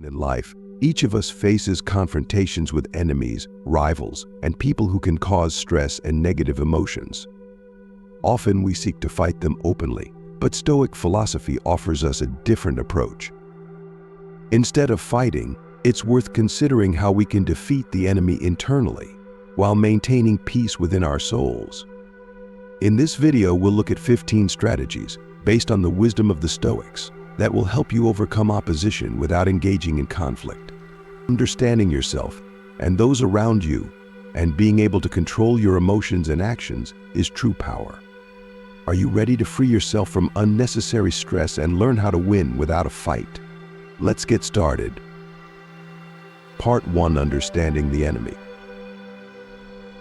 In life, each of us faces confrontations with enemies, rivals, and people who can cause stress and negative emotions. Often we seek to fight them openly, but Stoic philosophy offers us a different approach. Instead of fighting, it's worth considering how we can defeat the enemy internally, while maintaining peace within our souls. In this video, we'll look at 15 strategies based on the wisdom of the Stoics that will help you overcome opposition without engaging in conflict. Understanding yourself and those around you and being able to control your emotions and actions is true power. Are you ready to free yourself from unnecessary stress and learn how to win without a fight? Let's get started. Part 1: Understanding the enemy.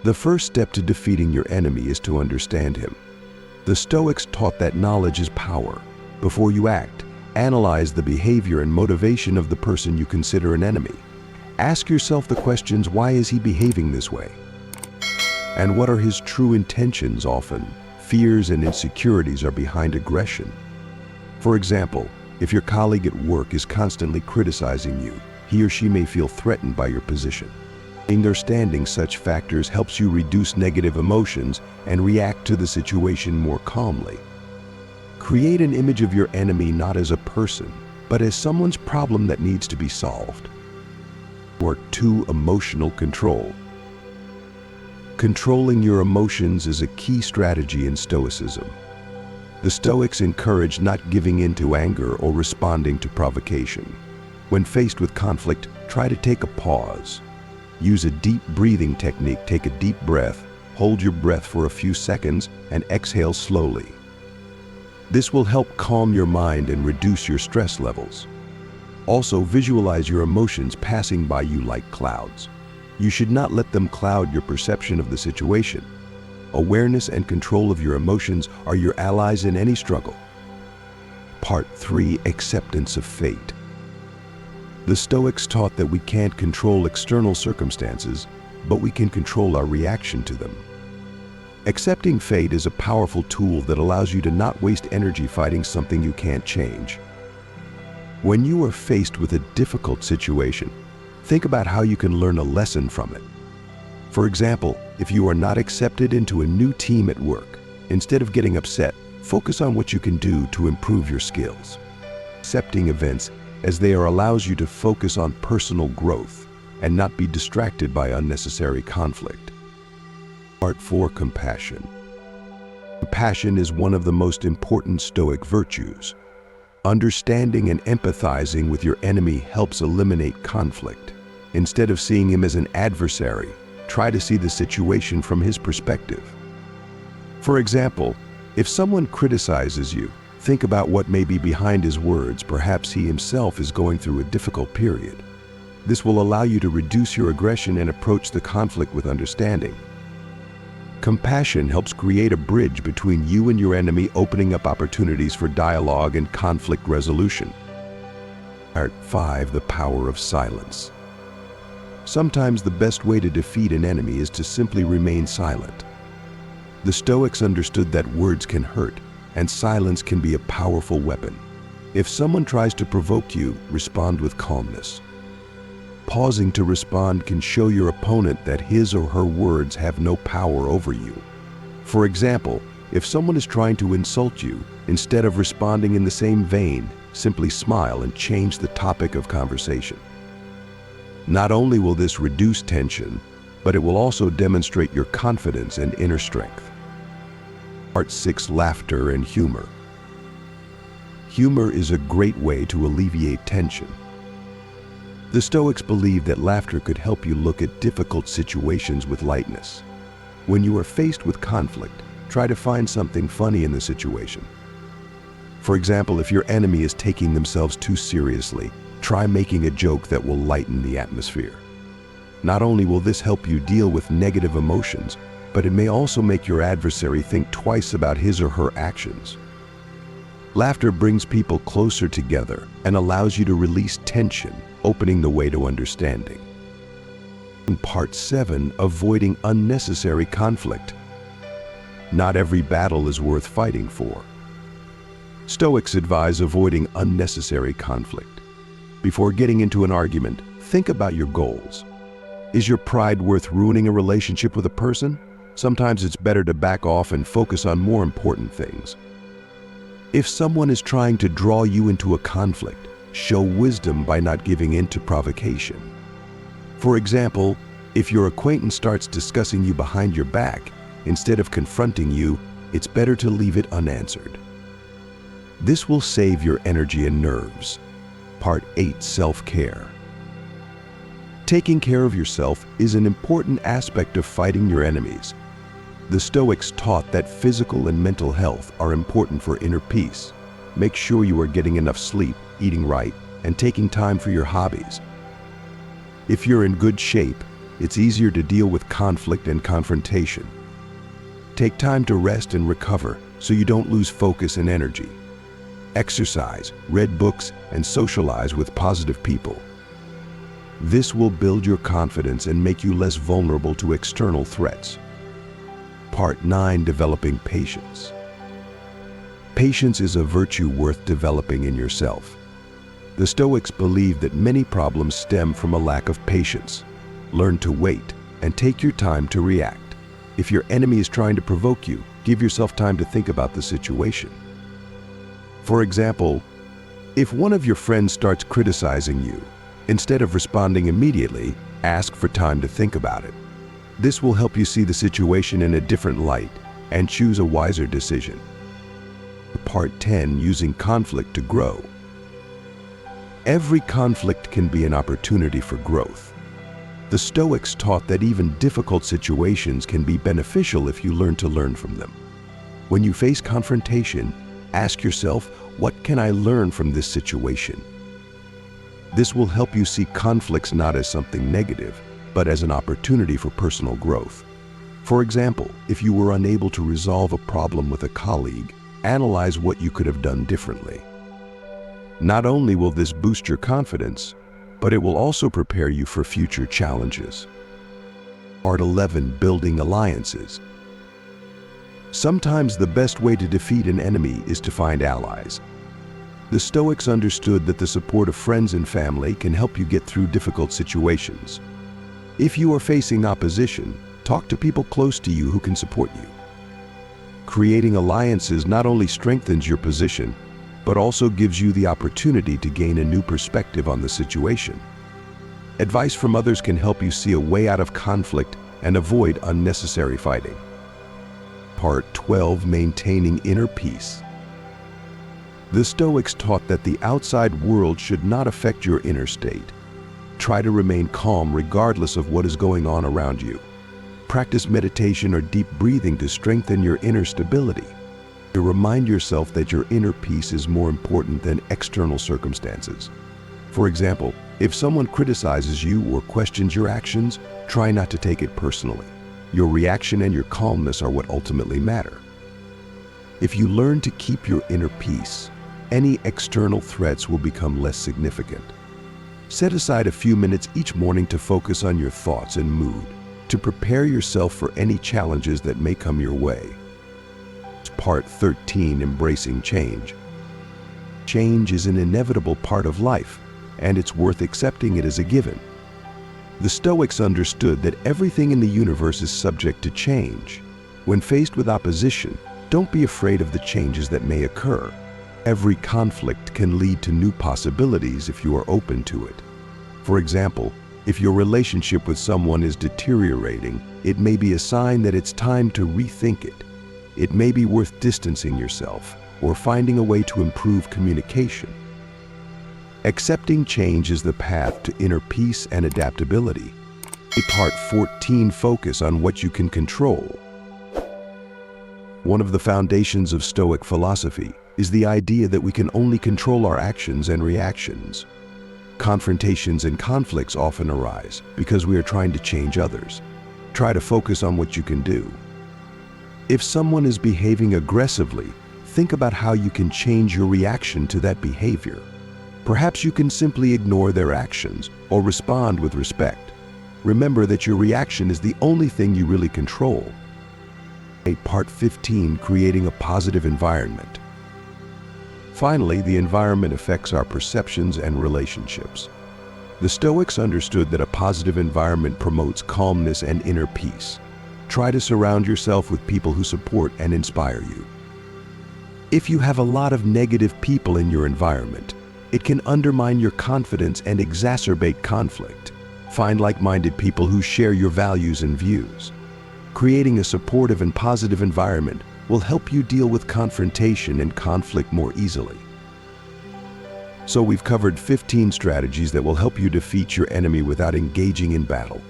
The first step to defeating your enemy is to understand him. The Stoics taught that knowledge is power. Before you act, analyze the behavior and motivation of the person you consider an enemy. Ask yourself the questions: why is he behaving this way? And what are his true intentions? Often, fears and insecurities are behind aggression. For example, if your colleague at work is constantly criticizing you, he or she may feel threatened by your position. Understanding such factors helps you reduce negative emotions and react to the situation more calmly. Create an image of your enemy not as a person, but as someone's problem that needs to be solved. Part 2: Emotional control. Controlling your emotions is a key strategy in Stoicism. The Stoics encourage not giving in to anger or responding to provocation. When faced with conflict, try to take a pause. Use a deep breathing technique. Take a deep breath, hold your breath for a few seconds, and exhale slowly. This will help calm your mind and reduce your stress levels. Also, visualize your emotions passing by you like clouds. You should not let them cloud your perception of the situation. Awareness and control of your emotions are your allies in any struggle. Part 3: Acceptance of fate. The Stoics taught that we can't control external circumstances, but we can control our reaction to them. Accepting fate is a powerful tool that allows you to not waste energy fighting something you can't change. When you are faced with a difficult situation, think about how you can learn a lesson from it. For example, if you are not accepted into a new team at work, instead of getting upset, focus on what you can do to improve your skills. Accepting events as they are allows you to focus on personal growth and not be distracted by unnecessary conflict. Part 4: Compassion. Compassion is one of the most important Stoic virtues. Understanding and empathizing with your enemy helps eliminate conflict. Instead of seeing him as an adversary, try to see the situation from his perspective. For example, if someone criticizes you, think about what may be behind his words. Perhaps he himself is going through a difficult period. This will allow you to reduce your aggression and approach the conflict with understanding. Compassion helps create a bridge between you and your enemy, opening up opportunities for dialogue and conflict resolution. Part 5: The power of silence. Sometimes the best way to defeat an enemy is to simply remain silent. The Stoics understood that words can hurt, and silence can be a powerful weapon. If someone tries to provoke you, respond with calmness. Pausing to respond can show your opponent that his or her words have no power over you. For example, if someone is trying to insult you, instead of responding in the same vein, simply smile and change the topic of conversation. Not only will this reduce tension, but it will also demonstrate your confidence and inner strength. Part 6: Laughter and humor. Humor is a great way to alleviate tension. The Stoics believe that laughter could help you look at difficult situations with lightness. When you are faced with conflict, try to find something funny in the situation. For example, if your enemy is taking themselves too seriously, try making a joke that will lighten the atmosphere. Not only will this help you deal with negative emotions, but it may also make your adversary think twice about his or her actions. Laughter brings people closer together and allows you to release tension, opening the way to understanding. In Part 7: Avoiding unnecessary conflict. Not every battle is worth fighting for. Stoics advise avoiding unnecessary conflict. Before getting into an argument, think about your goals. Is your pride worth ruining a relationship with a person? Sometimes it's better to back off and focus on more important things. If someone is trying to draw you into a conflict, show wisdom by not giving in to provocation. For example, if your acquaintance starts discussing you behind your back, instead of confronting you, it's better to leave it unanswered. This will save your energy and nerves. Part 8. Self-care. Taking care of yourself is an important aspect of fighting your enemies. The Stoics taught that physical and mental health are important for inner peace. Make sure you are getting enough sleep, eating right, and taking time for your hobbies. If you're in good shape, it's easier to deal with conflict and confrontation. Take time to rest and recover so you don't lose focus and energy. Exercise, read books, and socialize with positive people. This will build your confidence and make you less vulnerable to external threats. Part 9. Developing patience. Patience is a virtue worth developing in yourself. The Stoics believe that many problems stem from a lack of patience. Learn to wait and take your time to react. If your enemy is trying to provoke you, give yourself time to think about the situation. For example, if one of your friends starts criticizing you, instead of responding immediately, ask for time to think about it. This will help you see the situation in a different light and choose a wiser decision. Part 10. Using conflict to grow. Every conflict can be an opportunity for growth. The Stoics taught that even difficult situations can be beneficial if you learn from them. When you face confrontation, ask yourself, what can I learn from this situation? This will help you see conflicts not as something negative, but as an opportunity for personal growth. For example, if you were unable to resolve a problem with a colleague, analyze what you could have done differently. Not only will this boost your confidence, but it will also prepare you for future challenges. Part 11. Building alliances. Sometimes the best way to defeat an enemy is to find allies. The Stoics understood that the support of friends and family can help you get through difficult situations. If you are facing opposition, talk to people close to you who can support you. Creating alliances not only strengthens your position, but also gives you the opportunity to gain a new perspective on the situation. Advice from others can help you see a way out of conflict and avoid unnecessary fighting. Part 12. Maintaining inner peace. The Stoics taught that the outside world should not affect your inner state. Try to remain calm regardless of what is going on around you. Practice meditation or deep breathing to strengthen your inner stability. To remind yourself that your inner peace is more important than external circumstances. For example, if someone criticizes you or questions your actions, try not to take it personally. Your reaction and your calmness are what ultimately matter. If you learn to keep your inner peace, any external threats will become less significant. Set aside a few minutes each morning to focus on your thoughts and mood, to prepare yourself for any challenges that may come your way. Part 13. Embracing change. Change is an inevitable part of life, and it's worth accepting it as a given. The Stoics understood that everything in the universe is subject to change. When faced with opposition, don't be afraid of the changes that may occur. Every conflict can lead to new possibilities if you are open to it. For example, if your relationship with someone is deteriorating, it may be a sign that it's time to rethink it. It may be worth distancing yourself or finding a way to improve communication. Accepting change is the path to inner peace and adaptability. Part 14. Focus on what you can control. One of the foundations of Stoic philosophy is the idea that we can only control our actions and reactions. Confrontations and conflicts often arise because we are trying to change others. Try to focus on what you can do. If someone is behaving aggressively, think about how you can change your reaction to that behavior. Perhaps you can simply ignore their actions or respond with respect. Remember that your reaction is the only thing you really control. Part 15. Creating a positive environment. Finally, the environment affects our perceptions and relationships. The Stoics understood that a positive environment promotes calmness and inner peace. Try to surround yourself with people who support and inspire you. If you have a lot of negative people in your environment, it can undermine your confidence and exacerbate conflict. Find like-minded people who share your values and views. Creating a supportive and positive environment will help you deal with confrontation and conflict more easily. So we've covered 15 strategies that will help you defeat your enemy without engaging in battle.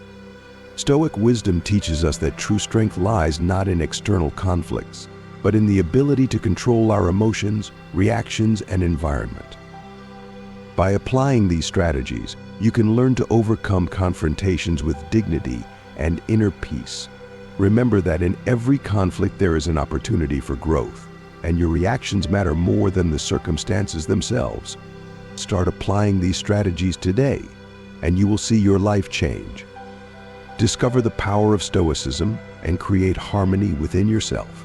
Stoic wisdom teaches us that true strength lies not in external conflicts, but in the ability to control our emotions, reactions, and environment. By applying these strategies, you can learn to overcome confrontations with dignity and inner peace. Remember that in every conflict there is an opportunity for growth, and your reactions matter more than the circumstances themselves. Start applying these strategies today, and you will see your life change. Discover the power of Stoicism and create harmony within yourself.